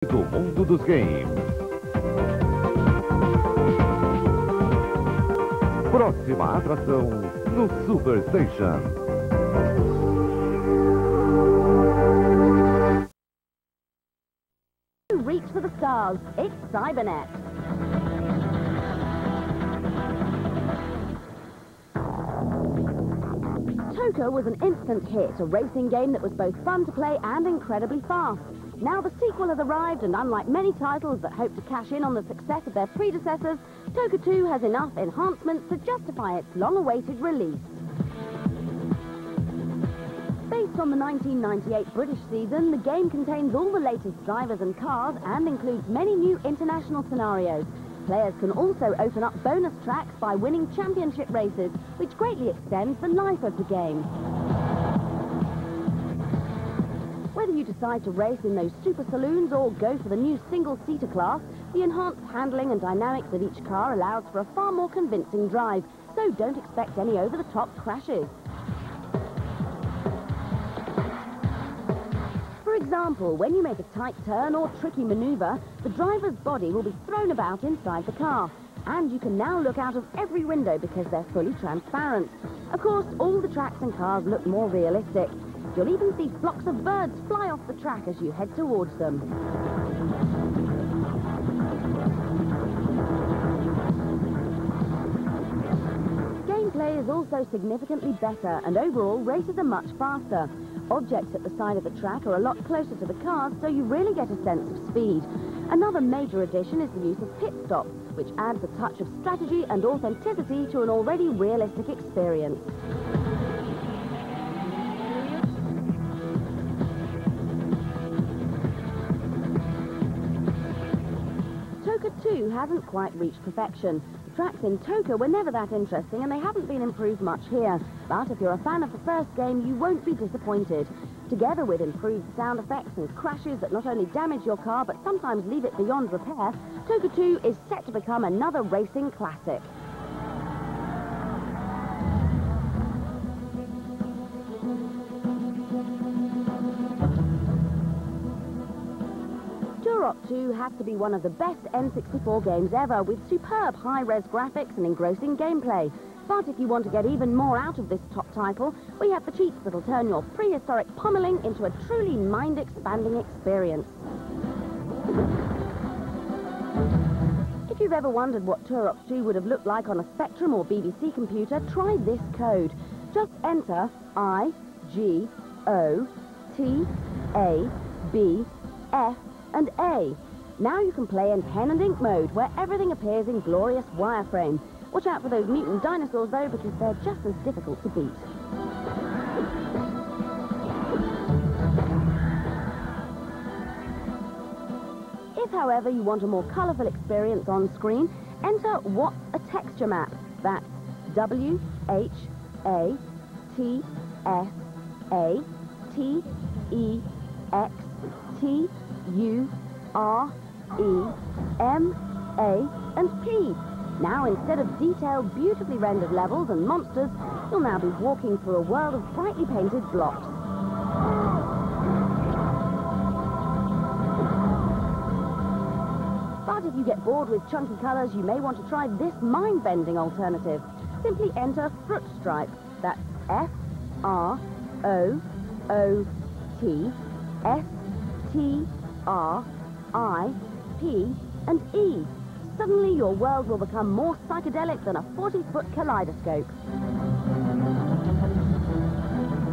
do mundo dos games. Próxima atração no Super Station. Reach for the stars. It's Cybernet. Toka was an instant hit, a racing game that was both fun to play and incredibly fast. Now the sequel has arrived, and unlike many titles that hope to cash in on the success of their predecessors, Toka 2 has enough enhancements to justify its long-awaited release. Based on the 1998 British season, the game contains all the latest drivers and cars and includes many new international scenarios. Players can also open up bonus tracks by winning championship races, which greatly extends the life of the game. Whether you decide to race in those super saloons or go for the new single-seater class, the enhanced handling and dynamics of each car allows for a far more convincing drive, so don't expect any over-the-top crashes. For example, when you make a tight turn or tricky maneuver, the driver's body will be thrown about inside the car. And you can now look out of every window because they're fully transparent. Of course, all the tracks and cars look more realistic. You'll even see flocks of birds fly off the track as you head towards them. Gameplay is also significantly better, and overall races are much faster. Objects at the side of the track are a lot closer to the cars, so you really get a sense of speed. Another major addition is the use of pit stops, which adds a touch of strategy and authenticity to an already realistic experience. Toka 2 hasn't quite reached perfection. The tracks in Toka were never that interesting and they haven't been improved much here. But if you're a fan of the first game, you won't be disappointed. Together with improved sound effects and crashes that not only damage your car but sometimes leave it beyond repair, Toka 2 is set to become another racing classic. Turok 2 has to be one of the best N64 games ever, with superb high-res graphics and engrossing gameplay. But if you want to get even more out of this top title, we have the cheats that'll turn your prehistoric pommeling into a truly mind-expanding experience. If you've ever wondered what Turok 2 would have looked like on a Spectrum or BBC computer, try this code. Just enter I, G, O, T, A, B, F, and A. Now you can play in pen and ink mode, where everything appears in glorious wireframe. Watch out for those mutant dinosaurs, though, because they're just as difficult to beat. If, however, you want a more colourful experience on screen, enter What's a Texture Map? That's W, H, A, T, S, A, T, E, X, T, U, R, E, M, A, and P. Now, instead of detailed, beautifully rendered levels and monsters, you'll now be walking through a world of brightly painted blocks. But if you get bored with chunky colours, you may want to try this mind-bending alternative. Simply enter Fruit Stripe. That's F, R, O, O, T, S, T, R, I, P, and E. Suddenly your world will become more psychedelic than a 40-foot kaleidoscope.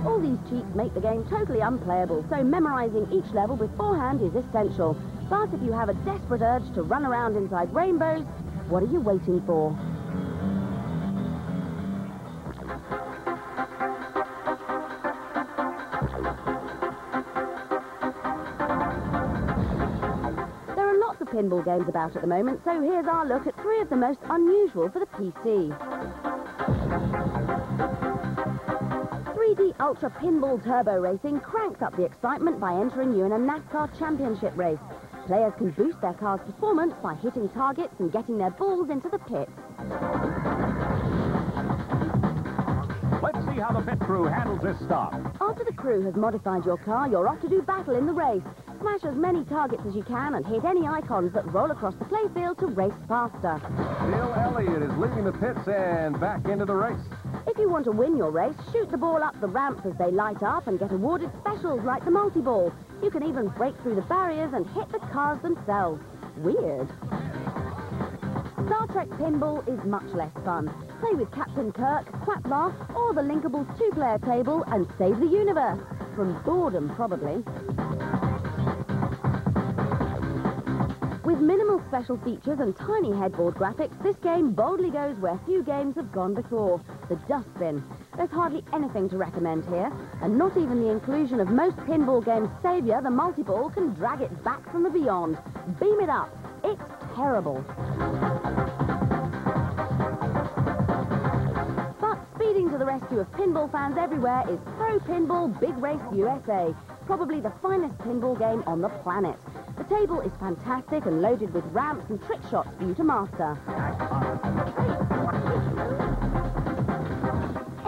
All these cheats make the game totally unplayable, so memorizing each level beforehand is essential. But if you have a desperate urge to run around inside rainbows, what are you waiting for? Pinball games about at the moment, so here's our look at 3 of the most unusual for the PC. 3D Ultra Pinball Turbo Racing cranks up the excitement by entering you in a NASCAR championship race. Players can boost their car's performance by hitting targets and getting their balls into the pits. Let's see how the pit crew handles this stop. After the crew has modified your car, you're off to do battle in the race. Smash as many targets as you can and hit any icons that roll across the playfield to race faster. Bill Elliott is leaving the pits and back into the race. If you want to win your race, shoot the ball up the ramps as they light up and get awarded specials like the multi-ball. You can even break through the barriers and hit the cars themselves. Weird. Star Trek Pinball is much less fun. Play with Captain Kirk, Quackbar, or the linkable two-player table and save the universe. From boredom, probably. With minimal special features and tiny headboard graphics, this game boldly goes where few games have gone before. The dustbin. There's hardly anything to recommend here, and not even the inclusion of most pinball games' saviour, the multi-ball, can drag it back from the beyond. Beam it up. It's terrible. But speeding to the rescue of pinball fans everywhere is Pro Pinball Big Race USA, probably the finest pinball game on the planet. The table is fantastic and loaded with ramps and trick shots for you to master.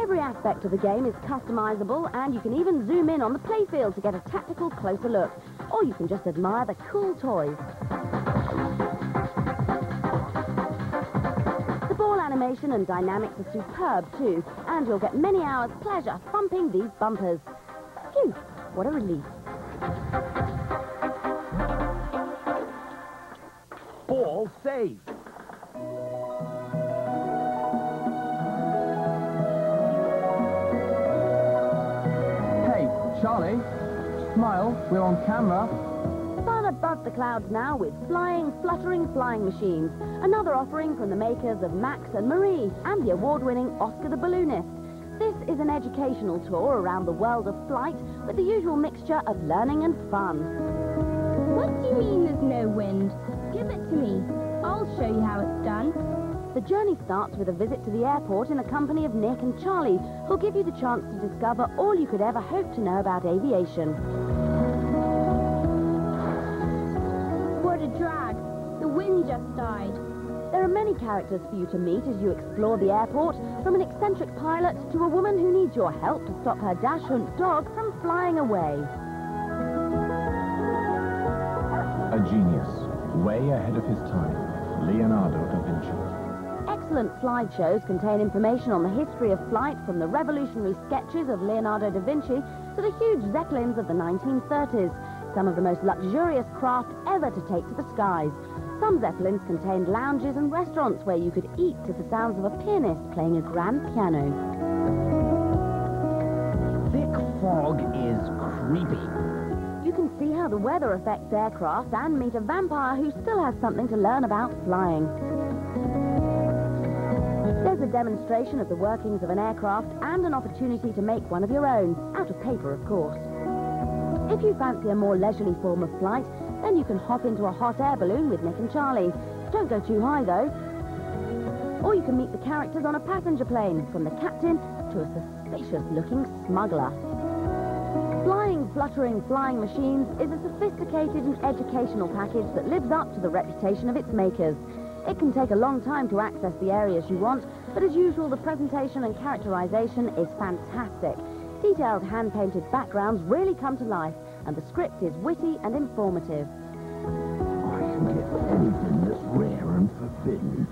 Every aspect of the game is customizable, and you can even zoom in on the playfield to get a tactical closer look. Or you can just admire the cool toys. The ball animation and dynamics are superb too, and you'll get many hours' pleasure thumping these bumpers. Phew, what a relief. Ball saved. Hey, Charlie, smile, we're on camera. Fun above the clouds now with flying, fluttering flying machines. Another offering from the makers of Max and Marie and the award-winning Oscar the Balloonist. This is an educational tour around the world of flight with the usual mixture of learning and fun. What do you mean there's no wind? Give it to me. I'll show you how it's done. The journey starts with a visit to the airport in the company of Nick and Charlie, who'll give you the chance to discover all you could ever hope to know about aviation. What a drag. The wind just died. There are many characters for you to meet as you explore the airport, from an eccentric pilot to a woman who needs your help to stop her dachshund dog from flying away. A genius, way ahead of his time, Leonardo da Vinci. Excellent slideshows contain information on the history of flight, from the revolutionary sketches of Leonardo da Vinci to the huge Zeppelins of the 1930s, some of the most luxurious craft ever to take to the skies. Some Zeppelins contained lounges and restaurants where you could eat to the sounds of a pianist playing a grand piano. Thick fog is creepy. You can see how the weather affects aircraft and meet a vampire who still has something to learn about flying. There's a demonstration of the workings of an aircraft and an opportunity to make one of your own, out of paper, of course. If you fancy a more leisurely form of flight, then you can hop into a hot air balloon with Nick and Charlie. Don't go too high, though. Or you can meet the characters on a passenger plane, from the captain to a suspicious-looking smuggler. Flying, Fluttering Flying Machines is a sophisticated and educational package that lives up to the reputation of its makers. It can take a long time to access the areas you want, but as usual, the presentation and characterization is fantastic. Detailed hand-painted backgrounds really come to life, and the script is witty and informative. I can get anything that's rare and forbidden.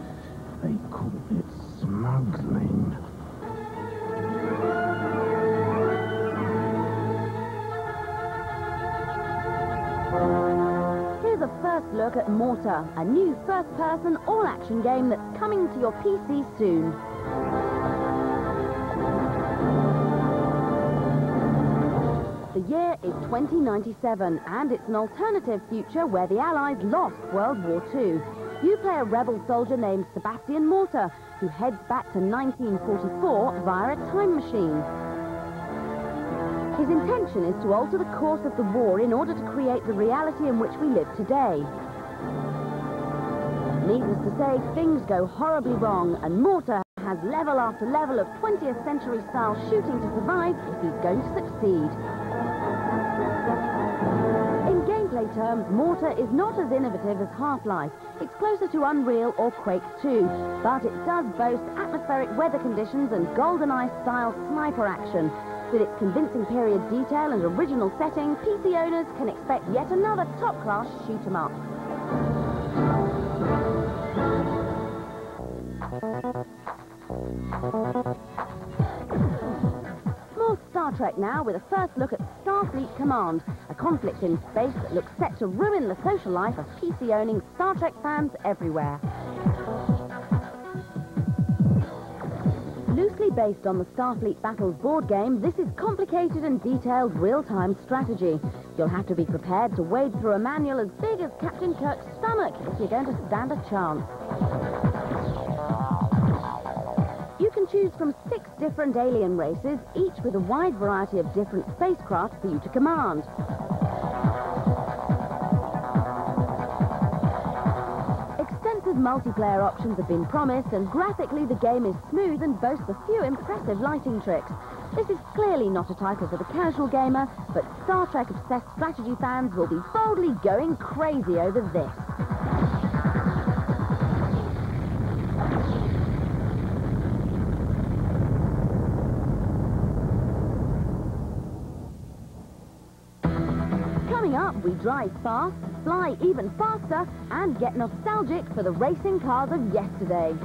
They call it smuggling. Here's a first look at Mortar, a new first-person, all-action game that's coming to your PC soon. The year is 2097, and it's an alternative future where the Allies lost World War II. You play a rebel soldier named Sebastian Mortar, who heads back to 1944 via a time machine. His intention is to alter the course of the war in order to create the reality in which we live today. Needless to say, things go horribly wrong, and Mortar has level after level of 20th century style shooting to survive if he's going to succeed. In gameplay terms, Mortar is not as innovative as Half-Life. It's closer to Unreal or Quake 2, but it does boast atmospheric weather conditions and GoldenEye style sniper action. With its convincing period detail and original setting, PC owners can expect yet another top-class shoot-'em-up. More Star Trek now, with a first look at Starfleet Command, a conflict in space that looks set to ruin the social life of PC-owning Star Trek fans everywhere. Loosely based on the Starfleet Battles board game, this is complicated and detailed real-time strategy. You'll have to be prepared to wade through a manual as big as Captain Kirk's stomach if you're going to stand a chance. You can choose from 6 different alien races, each with a wide variety of different spacecraft for you to command. Extensive multiplayer options have been promised, and graphically the game is smooth and boasts a few impressive lighting tricks. This is clearly not a title for the casual gamer, but Star Trek-obsessed strategy fans will be boldly going crazy over this. Coming up, we drive fast, fly even faster, and get nostalgic for the racing cars of yesterday.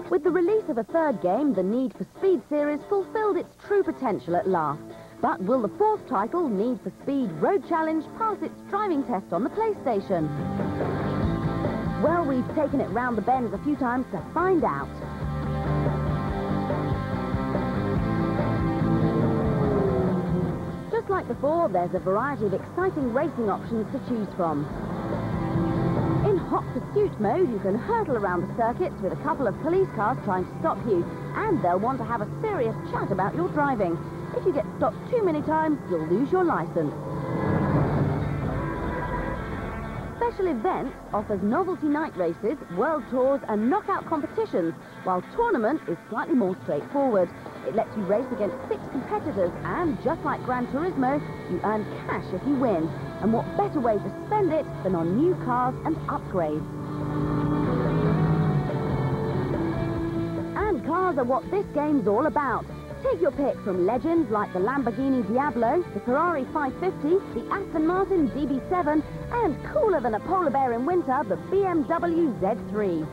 With the release of a third game, the Need for Speed series fulfilled its true potential at last. But will the fourth title, Need for Speed Road Challenge, pass its driving test on the PlayStation? Well, we've taken it round the bends a few times to find out. Just like before, there's a variety of exciting racing options to choose from. In Hot Pursuit mode, you can hurtle around the circuits with a couple of police cars trying to stop you, and they'll want to have a serious chat about your driving. If you get stopped too many times, you'll lose your license. Special Events offers novelty night races, world tours and knockout competitions, while Tournament is slightly more straightforward. It lets you race against 6 competitors, and just like Gran Turismo, you earn cash if you win. And what better way to spend it than on new cars and upgrades? And cars are what this game's all about. Take your pick from legends like the Lamborghini Diablo, the Ferrari 550, the Aston Martin DB7, and cooler than a polar bear in winter, the BMW Z3.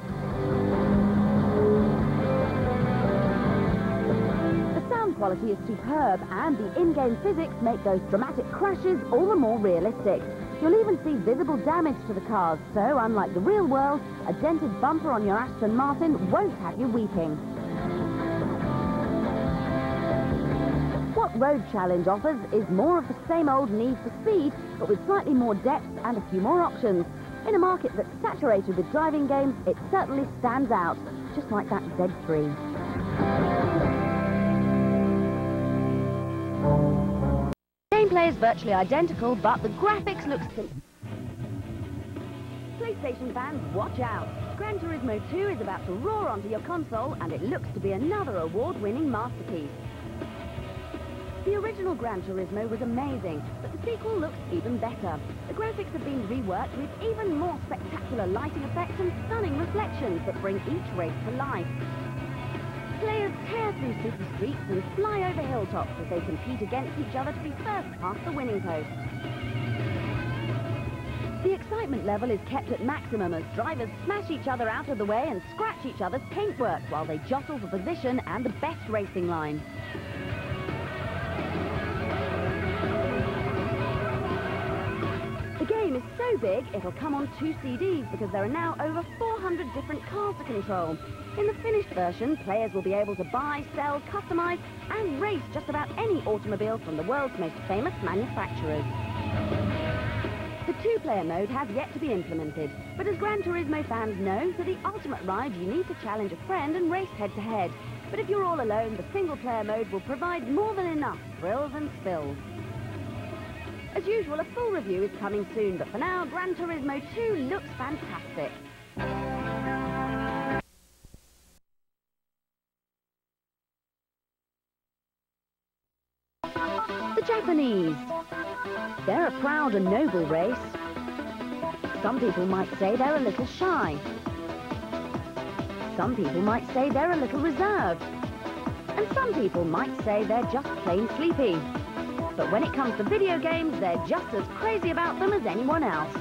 The sound quality is superb, and the in-game physics make those dramatic crashes all the more realistic. You'll even see visible damage to the cars, so unlike the real world, a dented bumper on your Aston Martin won't have you weeping. What Road Challenge offers is more of the same old Need for Speed, but with slightly more depth and a few more options. In a market that's saturated with driving games, it certainly stands out, just like that Z3. Gameplay is virtually identical, but the graphics look PlayStation fans, watch out! Gran Turismo 2 is about to roar onto your console, and it looks to be another award-winning masterpiece. The original Gran Turismo was amazing, but the sequel looks even better. The graphics have been reworked with even more spectacular lighting effects and stunning reflections that bring each race to life. Players tear through city streets and fly over hilltops as they compete against each other to be first past the winning post. The excitement level is kept at maximum as drivers smash each other out of the way and scratch each other's paintwork while they jostle for position and the best racing line. The game is so big, it'll come on 2 CDs because there are now over 400 different cars to control. In the finished version, players will be able to buy, sell, customize, and race just about any automobile from the world's most famous manufacturers. The 2-player mode has yet to be implemented, but as Gran Turismo fans know, for the ultimate ride you need to challenge a friend and race head-to-head. But if you're all alone, the single-player mode will provide more than enough thrills and spills. As usual, a full review is coming soon, but for now, Gran Turismo 2 looks fantastic. The Japanese. They're a proud and noble race. Some people might say they're a little shy. Some people might say they're a little reserved. And some people might say they're just plain sleepy. But when it comes to video games, they're just as crazy about them as anyone else.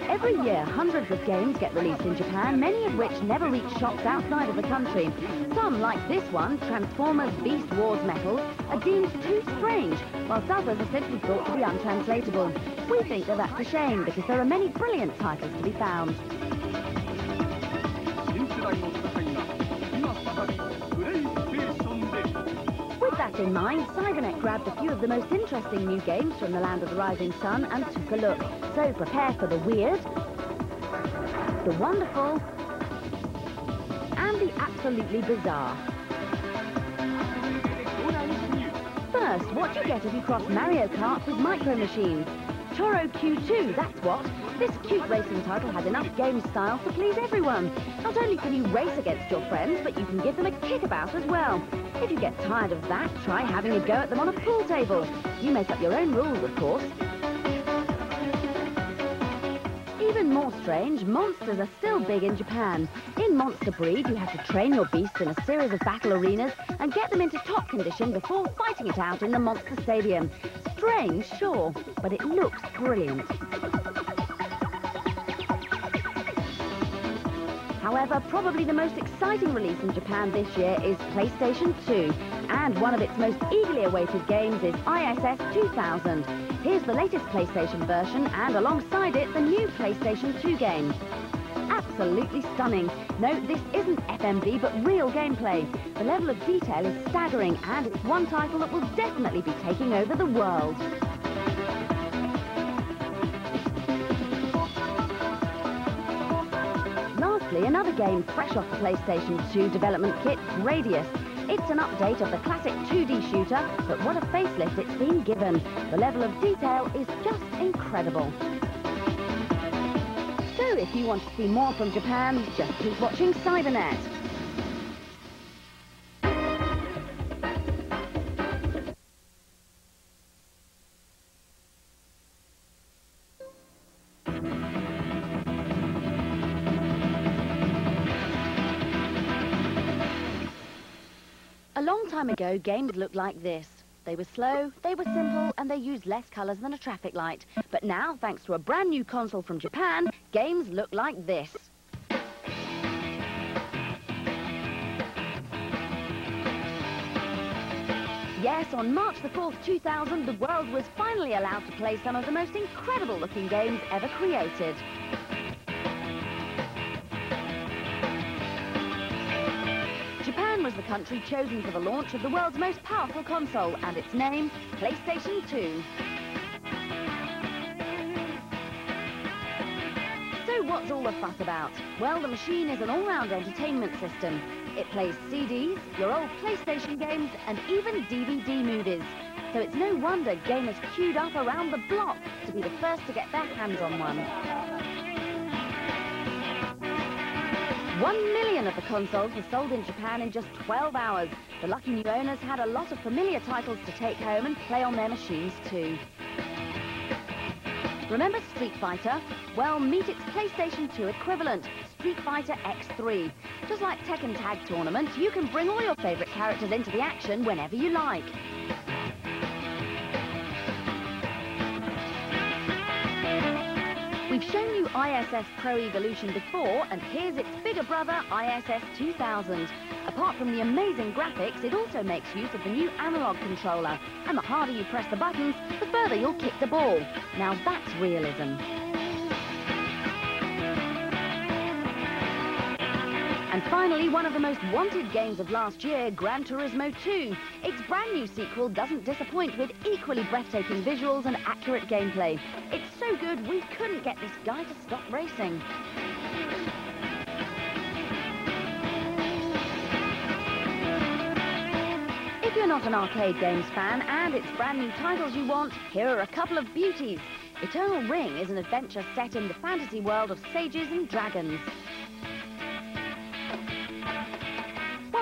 Every year, hundreds of games get released in Japan, many of which never reach shops outside of the country. Some, like this one, Transformers Beast Wars Metals, are deemed too strange, while others are simply thought to be untranslatable. We think that that's a shame, because there are many brilliant titles to be found. With that in mind, Cybernet grabbed a few of the most interesting new games from the land of the rising sun and took a look. So prepare for the weird, the wonderful, and the absolutely bizarre. First, what do you get if you cross Mario Kart with Micro Machines? Choro Q2, that's what. This cute racing title has enough game style to please everyone. Not only can you race against your friends, but you can give them a kickabout as well. If you get tired of that, try having a go at them on a pool table. You make up your own rules, of course. Even more strange, monsters are still big in Japan. In Monster Breed, you have to train your beasts in a series of battle arenas and get them into top condition before fighting it out in the Monster Stadium. Strange, sure, but it looks brilliant. However, probably the most exciting release in Japan this year is PlayStation 2, and one of its most eagerly awaited games is ISS 2000. Here's the latest PlayStation version, and alongside it, the new PlayStation 2 game. Absolutely stunning. No, this isn't FMV, but real gameplay. The level of detail is staggering, and it's one title that will definitely be taking over the world. Lastly, another game fresh off the PlayStation 2 development kit, Gradius. It's an update of the classic 2D shooter, but what a facelift it's been given. The level of detail is just incredible. So if you want to see more from Japan, just keep watching Cybernet. A long time ago, games looked like this. They were slow, they were simple, and they used less colours than a traffic light. But now, thanks to a brand new console from Japan, games look like this. Yes, on March the 4th, 2000, the world was finally allowed to play some of the most incredible-looking games ever created. Japan was the country chosen for the launch of the world's most powerful console, and its name, PlayStation 2. So what's all the fuss about? Well, the machine is an all-round entertainment system. It plays CDs, your old PlayStation games, and even DVD movies. So it's no wonder gamers queued up around the block to be the first to get their hands on one. 1 million of the consoles were sold in Japan in just 12 hours. The lucky new owners had a lot of familiar titles to take home and play on their machines too. Remember Street Fighter? Well, meet its PlayStation 2 equivalent, Street Fighter X3. Just like Tekken Tag Tournament, you can bring all your favourite characters into the action whenever you like. We've shown you ISS Pro Evolution before, and here's its bigger brother, ISS 2000. Apart from the amazing graphics, it also makes use of the new analog controller. And the harder you press the buttons, the further you'll kick the ball. Now that's realism. And finally, one of the most wanted games of last year, Gran Turismo 2. Its brand new sequel doesn't disappoint with equally breathtaking visuals and accurate gameplay. It's so good we couldn't get this guy to stop racing. If you're not an arcade games fan and it's brand new titles you want, here are a couple of beauties. Eternal Ring is an adventure set in the fantasy world of sages and dragons.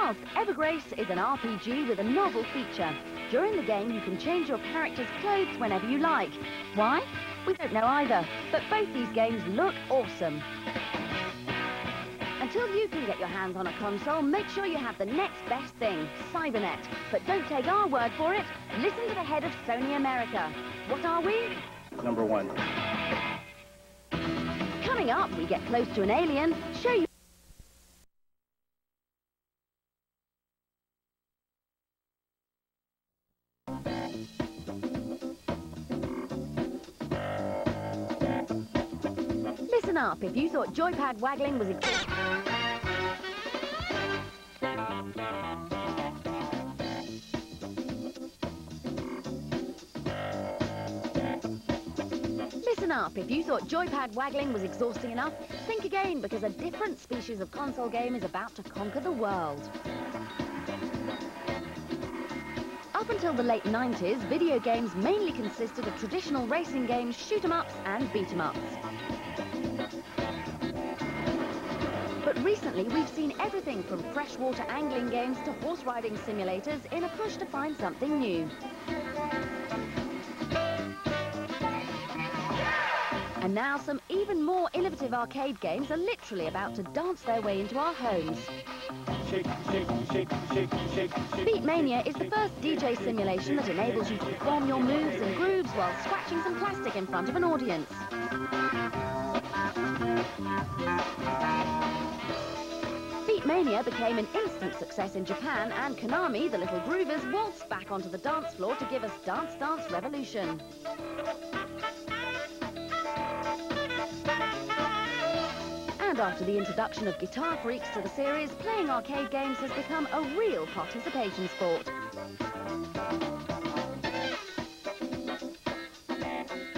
whilst Evergrace is an RPG with a novel feature. During the game, you can change your character's clothes whenever you like. Why? We don't know either, but both these games look awesome. Until you can get your hands on a console, make sure you have the next best thing, Cybernet. But don't take our word for it. Listen to the head of Sony America. What are we? Number one. Coming up, we get close to an alien, show you Listen up if you thought joypad waggling was Listen up if you thought joypad waggling was exhausting enough. Think again, because a different species of console game is about to conquer the world. Up until the late 90s, video games mainly consisted of traditional racing games, shoot-'em-ups and beat-'em-ups. But recently, we've seen everything from freshwater angling games to horse riding simulators in a push to find something new. And now some even more innovative arcade games are literally about to dance their way into our homes. Shake, shake, shake, shake, shake, shake. Beatmania is the first DJ simulation that enables you to perform your moves and grooves while scratching some plastic in front of an audience. Beatmania became an instant success in Japan, and Konami, the little groovers, waltzed back onto the dance floor to give us Dance Dance Revolution. And after the introduction of Guitar Freaks to the series, playing arcade games has become a real participation sport.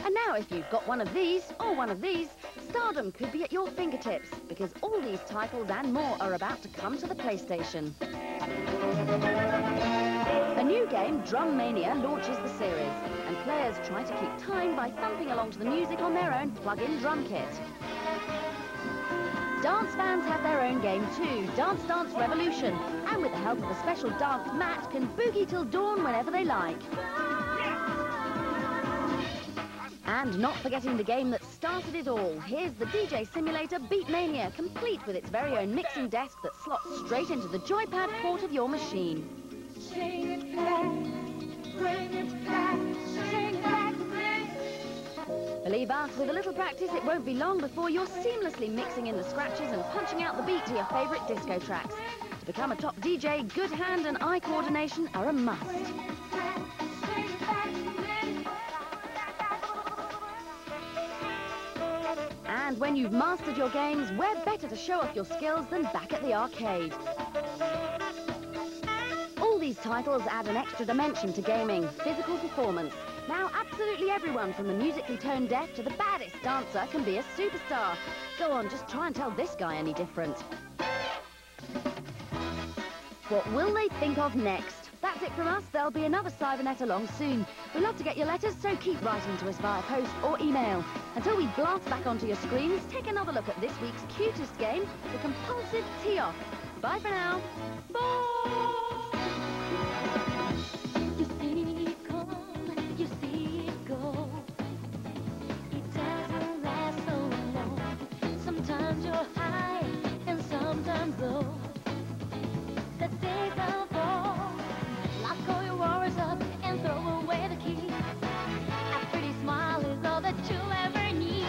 And now if you've got one of these, or one of these, stardom could be at your fingertips, because all these titles and more are about to come to the PlayStation. A new game, Drum Mania, launches the series, and players try to keep time by thumping along to the music on their own plug-in drum kit. Dance fans have their own game too, Dance Dance Revolution, and with the help of a special dance mat, can boogie till dawn whenever they like. And not forgetting the game that started it all, here's the DJ simulator Beatmania, complete with its very own mixing desk that slots straight into the joypad port of your machine. Shake it back, bring it back, shake it back, Believe us, with a little practice, it won't be long before you're seamlessly mixing in the scratches and punching out the beat to your favourite disco tracks. To become a top DJ, good hand and eye coordination are a must. And when you've mastered your games, where better to show off your skills than back at the arcade? All these titles add an extra dimension to gaming, physical performance. Now absolutely everyone, from the musically tone deaf to the baddest dancer, can be a superstar. Go on, just try and tell this guy any different. What will they think of next? That's it from us. There'll be another Cybernet along soon. We'd love to get your letters, so keep writing to us via post or email. Until we blast back onto your screens, take another look at this week's cutest game, the compulsive tee-off. Bye for now. Bye! You see it come, you see it go. It doesn't last so long. Sometimes you're high and sometimes low. The days are fall. Lock all your worries up and throw away the key. A pretty smile is all that you'll ever need.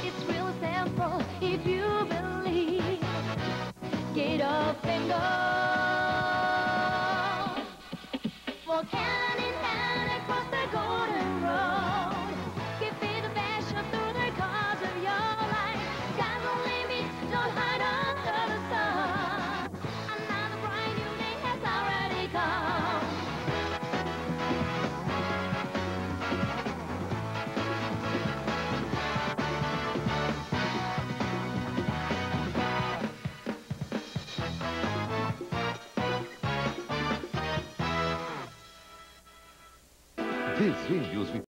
It's real simple if you believe. Get up and go. Walk hand in hand across the golden road. Give it the best shot through the cars of your life. Sky's the limit, don't hide under the sun. Another bright new day has already come. Desvende os